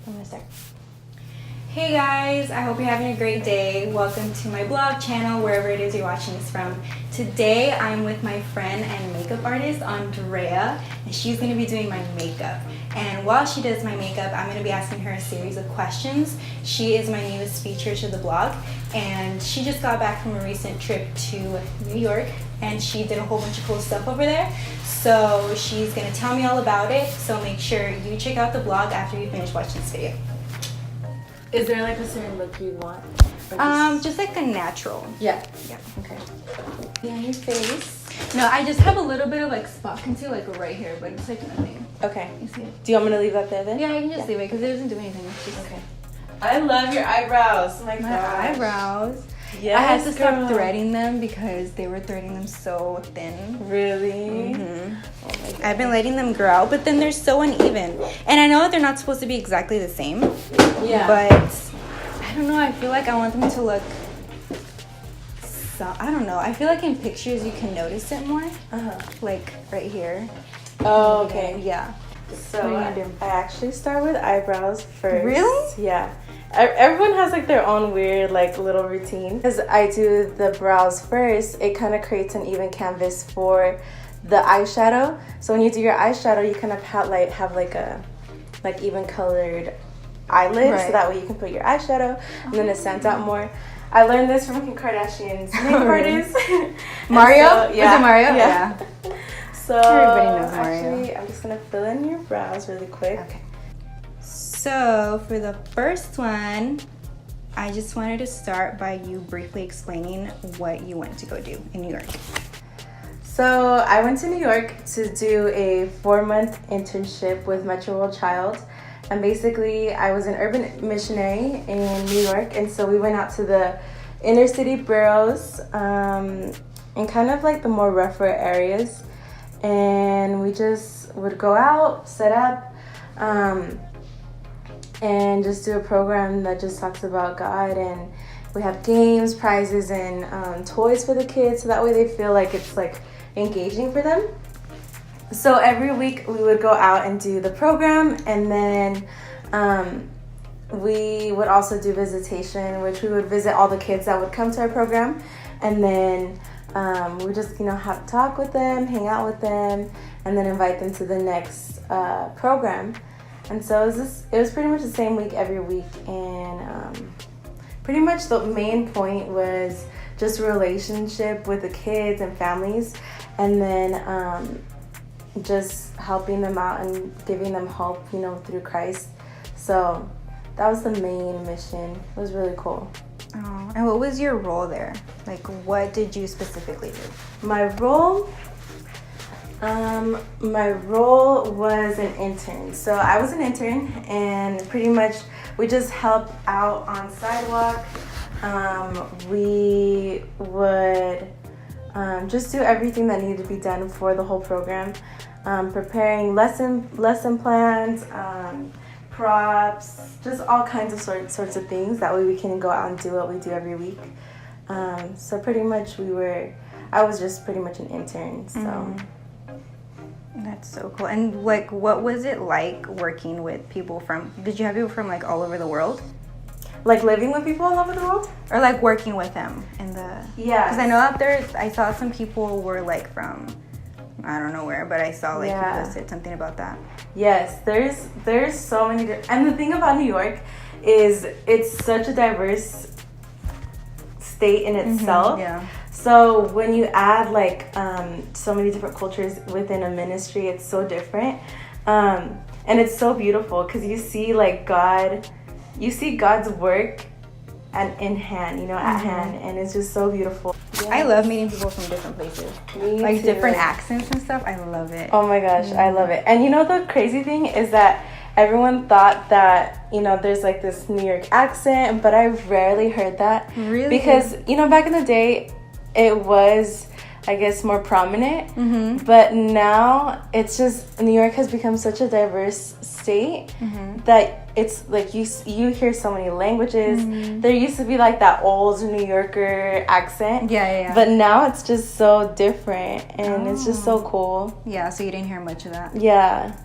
I'm gonna start. Hey guys, I hope you're having a great day. Welcome to my blog channel, wherever it is you're watching this from. Today I'm with my friend and makeup artist, Aundrea, and she's going to be doing my makeup. And while she does my makeup, I'm going to be asking her a series of questions. She is my newest feature to the blog, and she just got back from a recent trip to New York, and she did a whole bunch of cool stuff over there. So she's going to tell me all about it, so make sure you check out the blog after you finish watching this video. Is there like a certain look you want? Just like a natural. Yeah. Yeah. Okay. Yeah, your face. No, I just have a little bit of like spot conceal like right here, but it's like nothing. Okay. You see it? Do you want me to leave that there then? Yeah, you can just leave it because it doesn't do anything. It's just Okay. I love your eyebrows. Oh my my gosh. eyebrows. Yes, I had to stop girl. threading them because they were threading them so thin. Really? Mm-hmm. Oh my god. I've been letting them grow out, but then they're so uneven. And I know that they're not supposed to be exactly the same. Yeah. But I don't know. I feel like I want them to look. So I don't know. I feel like in pictures you can notice it more. Like right here. Oh, okay. Yeah. So What are you gonna do? I actually start with eyebrows first. Really? Yeah. Everyone has like their own weird like little routine. Because I do the brows first, it kind of creates an even canvas for the eyeshadow. So when you do your eyeshadow, you kind of have a even colored eyelid, Right. so that way you can put your eyeshadow and then it stands out more. I learned this from Kim Kardashian's makeup artist. Mario? So, yeah. Was it Mario? Yeah. So Everybody knows Mario. actually, I'm just gonna fill in your brows really quick. Okay. So for the first one, I just wanted to start by you briefly explaining what you went to go do in New York. So I went to New York to do a 4-month internship with Metro World Child. And basically, I was an urban missionary in New York. And so we went out to the inner city boroughs and kind of like the more rougher areas. And we just would go out, set up, and just do a program that just talks about God. And we have games, prizes, and toys for the kids. So that way they feel like it's like engaging for them. So every week we would go out and do the program, and then we would also do visitation, which we would visit all the kids that would come to our program, and then we would just have talk with them, hang out with them, and then invite them to the next program. And so it was pretty much the same week every week, and pretty much the main point was just relationship with the kids and families, and then just helping them out and giving them hope, through Christ. So that was the main mission. It was really cool. Oh, and what was your role there? Like, what did you specifically do? My role was an intern. So I was an intern, and pretty much we just helped out on sidewalk. We would just do everything that needed to be done for the whole program. Preparing lesson plans, props, just all kinds of sorts of things. That way we can go out and do what we do every week. So pretty much I was just pretty much an intern. So. Mm-hmm. That's so cool. And like, what was it like working with people did you have people from like all over the world? Like living with people all over the world? Or like working with them in the... Yeah. Because I know out there, I saw some people were like from, I don't know where, but I saw like you posted something about that. Yes, there's so many, and the thing about New York is it's such a diverse state in itself. Mm-hmm, yeah. So when you add like so many different cultures within a ministry, it's so different, and it's so beautiful because you see God's work and in hand, at hand, and it's just so beautiful. Yes. I love meeting people from different places. Me like too. different accents and stuff. I love it. Oh my gosh, I love it. And the crazy thing is that everyone thought that, there's like this New York accent, but I've rarely heard that. Really? Because, back in the day, it was, I guess, more prominent. Mm-hmm. But now it's just, New York has become such a diverse state that it's like you hear so many languages. There used to be like that old New Yorker accent. Yeah. But now it's just so different, and it's just so cool. Yeah, so you didn't hear much of that. Yeah.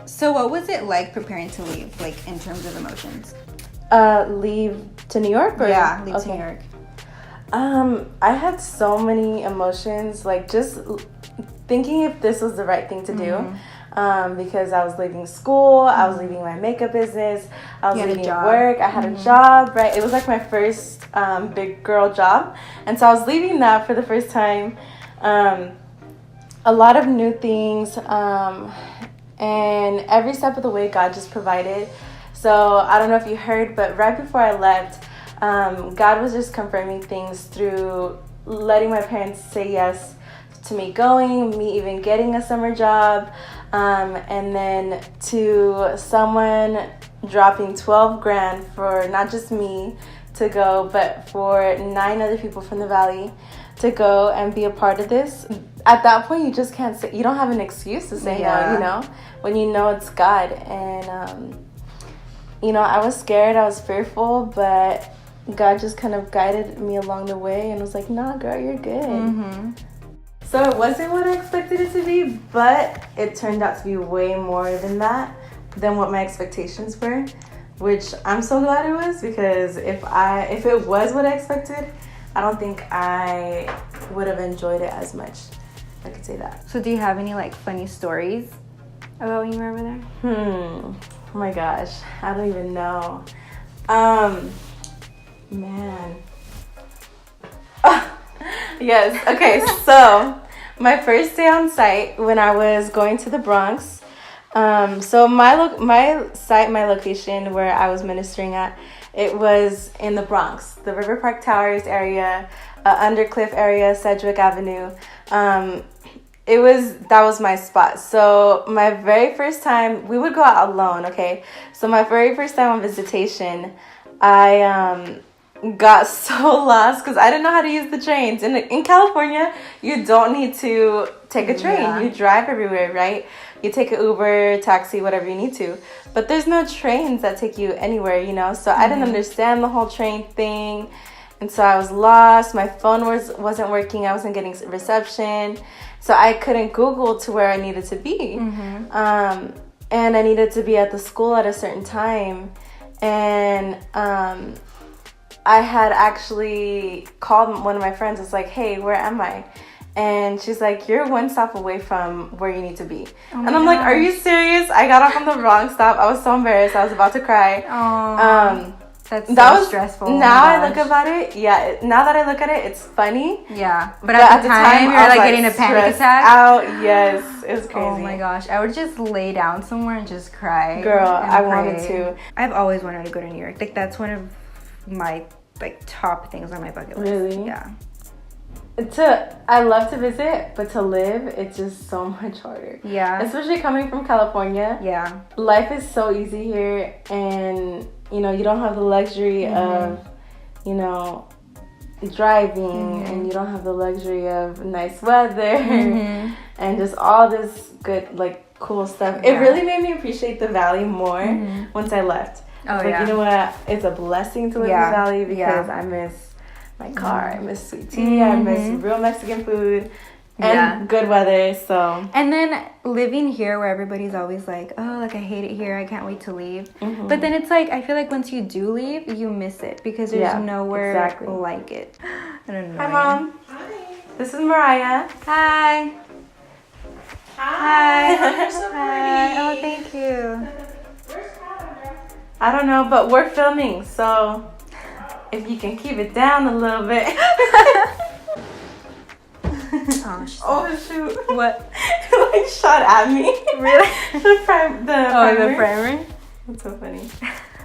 So what was it like preparing to leave, like in terms of emotions? Leave to New York? Or? Yeah, leave to New York. I had so many emotions, like just thinking if this was the right thing to do. Because I was leaving school, I was leaving my makeup business, I was leaving work, I had a job, right? It was like my first big girl job. And so I was leaving that for the first time. A lot of new things, and every step of the way, God just provided. So I don't know if you heard, but right before I left, God was just confirming things through letting my parents say yes to me going, me even getting a summer job, and then to someone dropping 12 grand for not just me to go, but for 9 other people from the Valley to go and be a part of this. At that point, you just can't say, you don't have an excuse to say no, you know, when you know it's God. And, you know, I was scared, I was fearful, but God just kind of guided me along the way and was like, nah, girl, you're good. So it wasn't what I expected it to be, but it turned out to be way more than that, than what my expectations were, which I'm so glad it was, because if it was what I expected, I don't think I would have enjoyed it as much. I could say that. So do you have any like funny stories about when you were over there? Oh my gosh, I don't even know. Man. Yes, okay, so my first day on site when I was going to the Bronx, so my location where I was ministering at, it was in the Bronx, the River Park Towers area, Undercliff area, Sedgwick Avenue. That was my spot. So my very first time, we would go out alone, okay? So my very first time on visitation, I got so lost because I didn't know how to use the trains. In California, you don't need to take a train. You drive everywhere, right? You take an Uber, taxi, whatever you need to. But there's no trains that take you anywhere, you know? So I didn't understand the whole train thing. And so I was lost. My phone wasn't working. I wasn't getting reception. So I couldn't Google to where I needed to be. And I needed to be at the school at a certain time. And I had actually called one of my friends. It's like, hey, where am I? And she's like, you're one stop away from where you need to be. And I'm like, are you serious? I got off on the wrong stop. I was so embarrassed. I was about to cry. That was stressful. Now I look about it. Yeah, now that I look at it, it's funny. Yeah, but at the time you were like getting a panic attack. Out. Yes, it was crazy. Oh my gosh, I would just lay down somewhere and just cry. Girl, I wanted to. I've always wanted to go to New York. Like that's one of my like top things on my bucket list. Really? Yeah. I love to visit, but to live, it's just so much harder. Yeah. Especially coming from California. Yeah. Life is so easy here, and you know, you don't have the luxury of, you know, driving, and you don't have the luxury of nice weather and just all this good, like, cool stuff. It really made me appreciate the Valley more once I left. You know what? It's a blessing to live in the Valley because I miss my car, I miss sweet tea, I miss real Mexican food, and good weather. So, and then living here where everybody's always like, oh, like I hate it here, I can't wait to leave. But then it's like I feel like once you do leave, you miss it because there's nowhere like it. I don't know. Hi, Mom. Hi. This is Mariah. Hi. Hi. You're so pretty. Oh, thank you. Where's Aundrea? I don't know, but we're filming, so if you can keep it down a little bit. Oh shoot! What? It like shot at me. Really? The primer. The primer. That's so funny.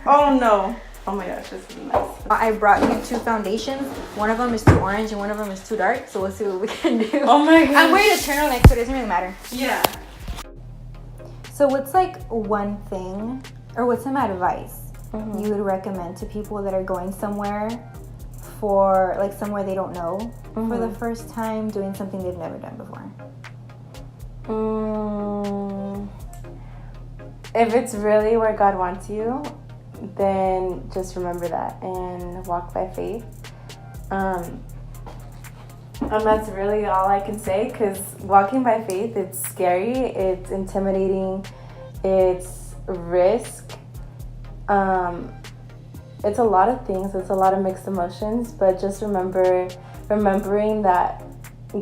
Oh no! Oh my gosh, this is a mess. I brought you 2 foundations. One of them is too orange and one of them is too dark. So we'll see what we can do. Oh my god! I'm wearing a turtleneck, so it doesn't really matter. Yeah. So what's like one thing, or what's some advice you would recommend to people that are going somewhere for like somewhere they don't know for the first time, doing something they've never done before? If it's really where God wants you, then just remember that and walk by faith. And that's really all I can say, because walking by faith, it's scary, it's intimidating, it's risk. It's a lot of things. It's a lot of mixed emotions, but just remembering that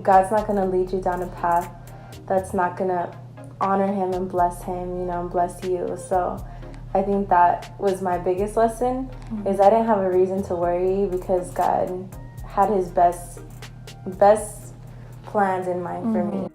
God's not going to lead you down a path that's not going to honor him and bless him, and bless you. So I think that was my biggest lesson, is I didn't have a reason to worry because God had his best plans in mind for me.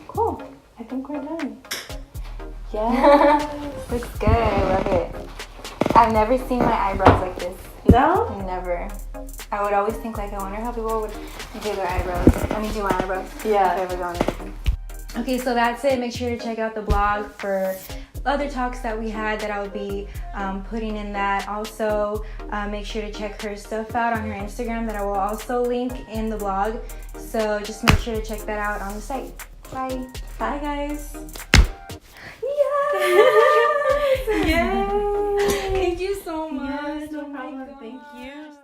Cool. I think we're done. Yeah. Looks good. I love it. I've never seen my eyebrows like this. No? Never. I would always think like, I wonder how people would do their eyebrows. do my eyebrows. Yeah. If I ever go on anything. Okay, so that's it. Make sure to check out the blog for other talks that we had that I'll be putting in that. Also, make sure to check her stuff out on her Instagram that I will also link in the blog. So just make sure to check that out on the site. Bye. Bye, guys. Yes! Yay! Thank you so much. Yes, no problem. Thank you.